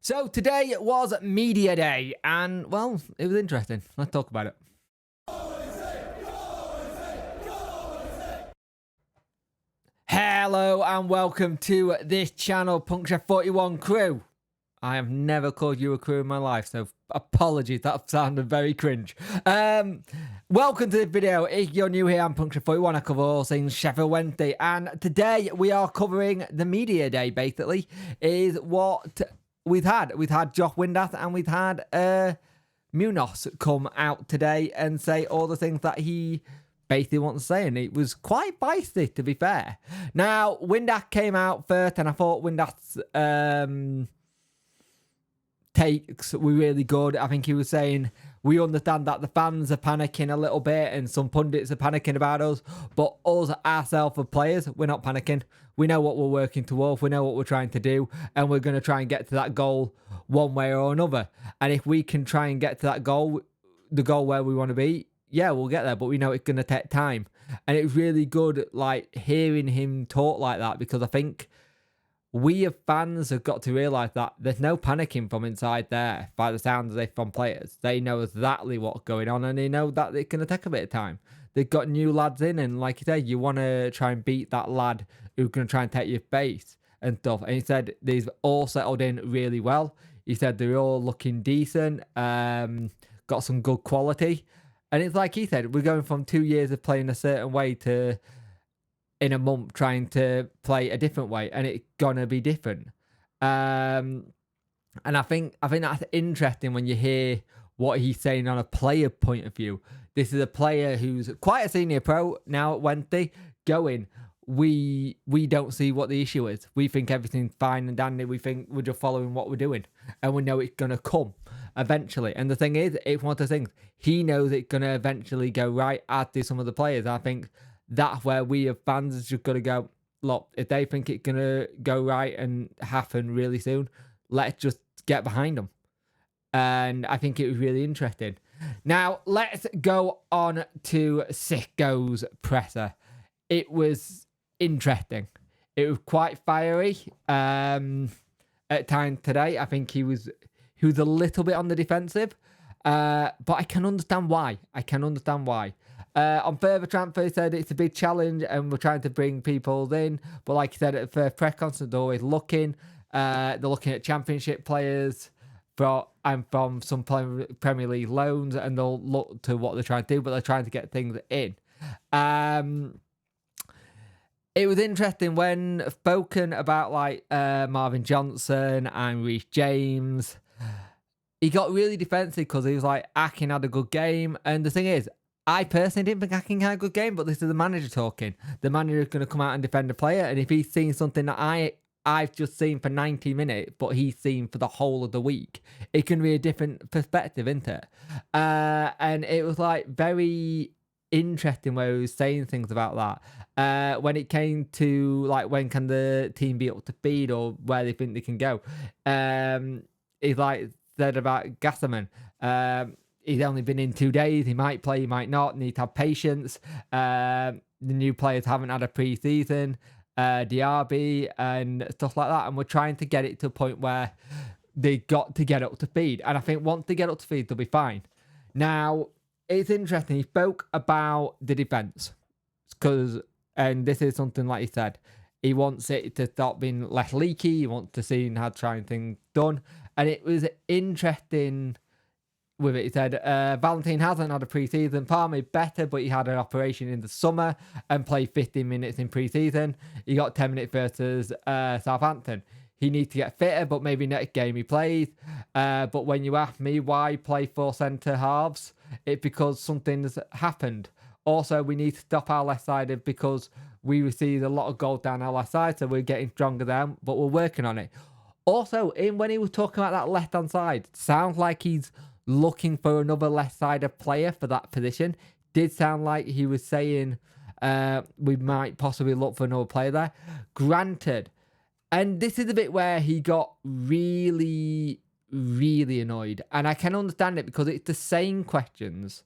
So today was media day, and well, it was interesting. Let's talk about it. Hello and welcome to this channel, Puncture 41 crew. I have never called you a crew in my life, so apologies, that sounded very cringe. Welcome to the video. If you're new here, I'm Puncture 41. I cover all things Sheffield Wednesday, and today we are covering the media day. Basically, is what we've had. We've had Josh Windass and we've had Munoz come out today and say all the things that he basically wants to say, and it was quite feisty, to be fair. Now, Windass came out first, and I thought Windass takes were really good. I think he was saying, we understand that the fans are panicking a little bit and some pundits are panicking about us, but us ourselves as players, we're not panicking. We know what we're working towards, we know what we're trying to do, and we're going to try and get to that goal one way or another. And if we can try and get to that goal, the goal where we want to be, yeah, we'll get there, but we know it's going to take time. And it was really good, like, hearing him talk like that, because I think we as fans have got to realise that there's no panicking from inside there by the sounds of it from players. They know exactly what's going on, and they know that it's going to take a bit of time. They've got new lads in, and like you said, you want to try and beat that lad who's going to try and take your base and stuff. And he said they've all settled in really well. He said they're all looking decent, got some good quality. And it's like he said, we're going from 2 years of playing a certain way to in a month trying to play a different way, and it's gonna be different. And I think that's interesting when you hear what he's saying on a player point of view. This is a player who's quite a senior pro now at Wednesday, going, we don't see what the issue is. We think everything's fine and dandy. We think we're just following what we're doing, and we know it's gonna come eventually. And the thing is, it's one of the things, he knows it's gonna eventually go right, as do some of the players. I think that's where we as fans have just got to go, look, if they think it's going to go right and happen really soon, let's just get behind them. And I think it was really interesting. Now, let's go on to Xisco's presser. It was interesting. It was quite fiery at times today. I think he was a little bit on the defensive, but I can understand why. On further transfer, he said it's a big challenge and we're trying to bring people in. But like he said, at the press conference, they're always looking. They're looking at championship players from some Premier League loans, and they'll look to what they're trying to do, but they're trying to get things in. It was interesting when spoken about like Marvin Johnson and Reece James. He got really defensive because he was like, Akin had a good game. And the thing is, I personally didn't think Akin had a good game, but this is the manager talking. The manager is going to come out and defend a player, and if he's seen something that I've just seen for 90 minutes, but he's seen for the whole of the week, it can be a different perspective, isn't it? And it was like very interesting where he was saying things about that. When it came to like, when can the team be up to speed or where they think they can go? He's like said about Gasserman. He's only been in 2 days. He might play, he might not. Need to have patience. The new players haven't had a pre-season. DRB and stuff like that. And we're trying to get it to a point where they got to get up to speed. And I think once they get up to speed, they'll be fine. Now, it's interesting. He spoke about the defence. And this is something like he said. He wants it to stop being less leaky. He wants to see how trying things done. And it was interesting with it. He said, Valentine hasn't had a pre-season. Palmer is better, but he had an operation in the summer and played 15 minutes in pre-season. He got 10 minutes versus Southampton. He needs to get fitter, but maybe next game he plays. But when you ask me why play 4 centre halves, it's because something's happened. Also, we need to stop our left sided because we received a lot of goals down our left side, so we're getting stronger down, but we're working on it. Also, when he was talking about that left-hand side, sounds like he's looking for another left-sided player for that position. Did sound like he was saying we might possibly look for another player there. Granted, and this is a bit where he got really, really annoyed. And I can understand it because it's the same questions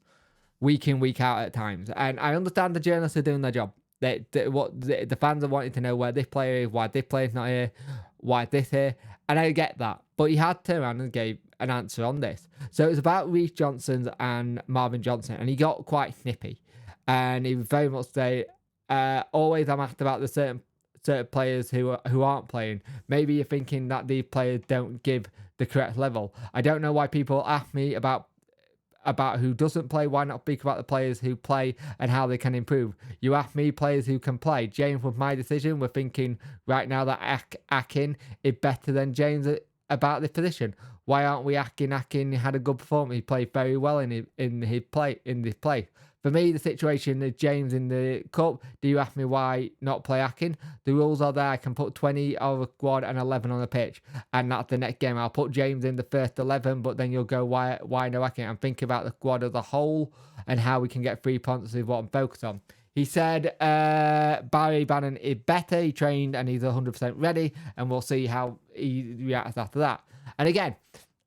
week in, week out at times. And I understand the journalists are doing their job. The fans are wanting to know where this player is, why this player's not here, why this here, and I get that. But he had turned around and gave an answer on this. So it was about Reece Johnson and Marvin Johnson, and he got quite snippy, and he was very much say, always I'm asked about the certain players who aren't playing. Maybe you're thinking that these players don't give the correct level. I don't know why people ask me about who doesn't play. Why not speak about the players who play and how they can improve? You ask me players who can play. James was my decision. We're thinking right now that Akin is better than James about this position. Why aren't we asking Akin had a good performance? He played very well in this play. For me, the situation is James in the cup. Do you ask me why not play Akin? The rules are there. I can put 20 on the squad and 11 on the pitch. And that's the next game. I'll put James in the first 11, but then you'll go, why no Akin? I'm thinking about the squad as a whole and how we can get 3 points is what I'm focused on. He said Barry Bannon is better. He trained and he's 100% ready. And we'll see how he reacts after that. And again,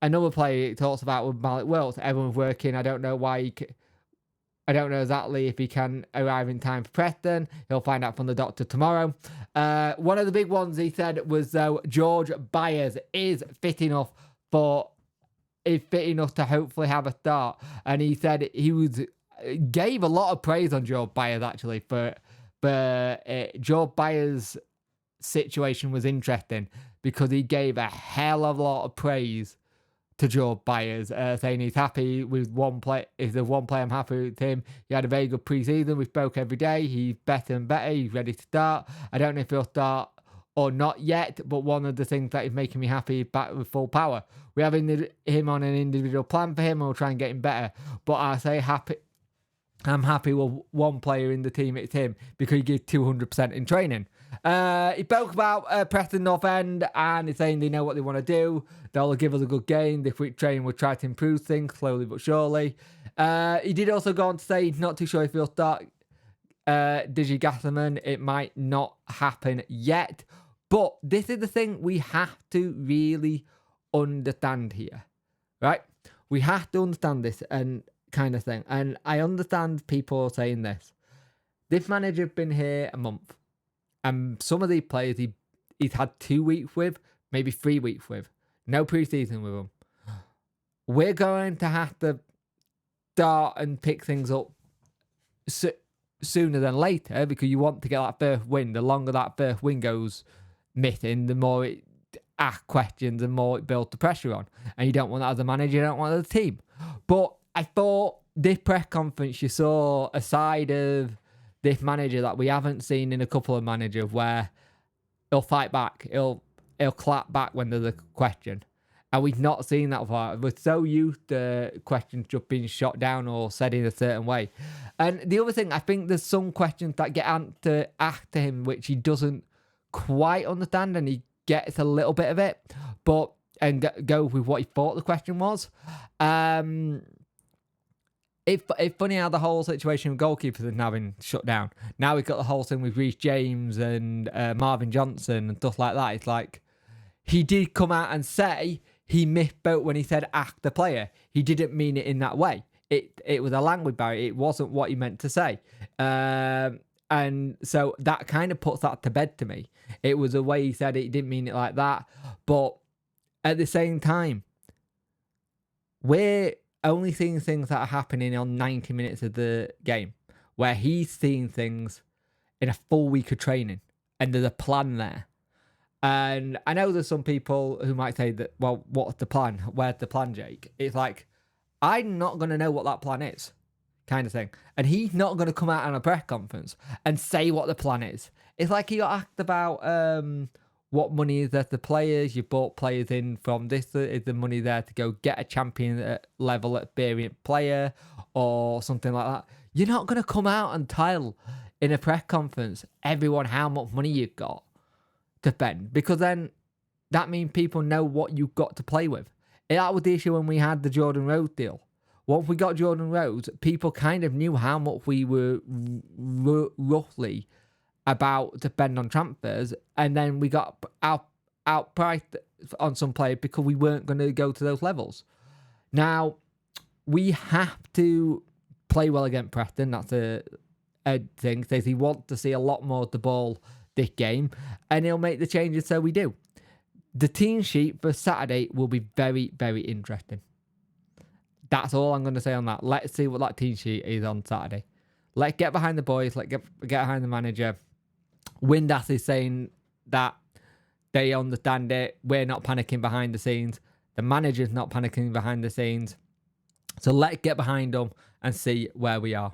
another player he talks about with Malik Wilks. Everyone's working. I don't know why I don't know exactly if he can arrive in time for Preston. He'll find out from the doctor tomorrow. One of the big ones he said was, though, George Byers is fit enough to hopefully have a start. And he said gave a lot of praise on George Byers, actually. For George Byers' situation was interesting because he gave a hell of a lot of praise to George Byers, saying he's happy with one play. If there's one player, I'm happy with him. He had a very good pre-season. We spoke every day. He's better and better. He's ready to start. I don't know if he'll start or not yet, but one of the things that is making me happy is back with full power. We have him on an individual plan for him, and we'll try and get him better. But I say happy. I'm happy with one player in the team. It's him because he gives 200% in training. He spoke about Preston North End and he's saying they know what they want to do. They'll give us a good game. This week training will try to improve things slowly but surely. He did also go on to say he's not too sure if he'll start Digi Gasserman. It might not happen yet. But this is the thing we have to really understand here, right? We have to understand this and kind of thing. And I understand people saying this. This manager's been here a month. And some of these players he's had 2 weeks with, maybe 3 weeks with. No preseason with them. We're going to have to start and pick things up sooner than later because you want to get that first win. The longer that first win goes missing, the more it asks questions and more it builds the pressure on. And you don't want that as a manager, you don't want that as a team. But I thought this press conference, you saw a side of this manager that we haven't seen in a couple of managers where he'll fight back. He'll clap back when there's a question. And we've not seen that far. We're so used to questions just being shot down or said in a certain way. And the other thing, I think there's some questions that get asked to him which he doesn't quite understand, and he gets a little bit of it, and go with what he thought the question was. It's funny how the whole situation with goalkeepers has now been shut down. Now we've got the whole thing with Reece James and Marvin Johnson and stuff like that. It's like he did come out and say he misspoke when he said ask the player. He didn't mean it in that way. It was a language barrier. It wasn't what he meant to say. And so that kind of puts that to bed to me. It was the way he said it. He didn't mean it like that. But at the same time, we're only seeing things that are happening on 90 minutes of the game, where he's seeing things in a full week of training and there's a plan there. And I know there's some people who might say that, well, what's the plan? Where's the plan, Jake? It's like, I'm not going to know what that plan is, kind of thing. And he's not going to come out on a press conference and say what the plan is. It's like he got asked about what money is there to players. You bought players in from this. Is the money there to go get a champion level experienced player or something like that? You're not going to come out and tell in a press conference everyone how much money you've got to spend, because then that means people know what you've got to play with. That was the issue when we had the Jordan Rhodes deal. Once we got Jordan Rhodes, people kind of knew how much we were roughly about to spend on transfers, and then we got outpriced on some players because we weren't going to go to those levels. Now, we have to play well against Preston. That's thing. Says he wants to see a lot more of the ball this game, and he'll make the changes so we do. The team sheet for Saturday will be very, very interesting. That's all I'm going to say on that. Let's see what that team sheet is on Saturday. Let's get behind the boys. Let's get behind the manager. Windass is saying that they understand it. We're not panicking behind the scenes. The manager's not panicking behind the scenes. So let's get behind them and see where we are.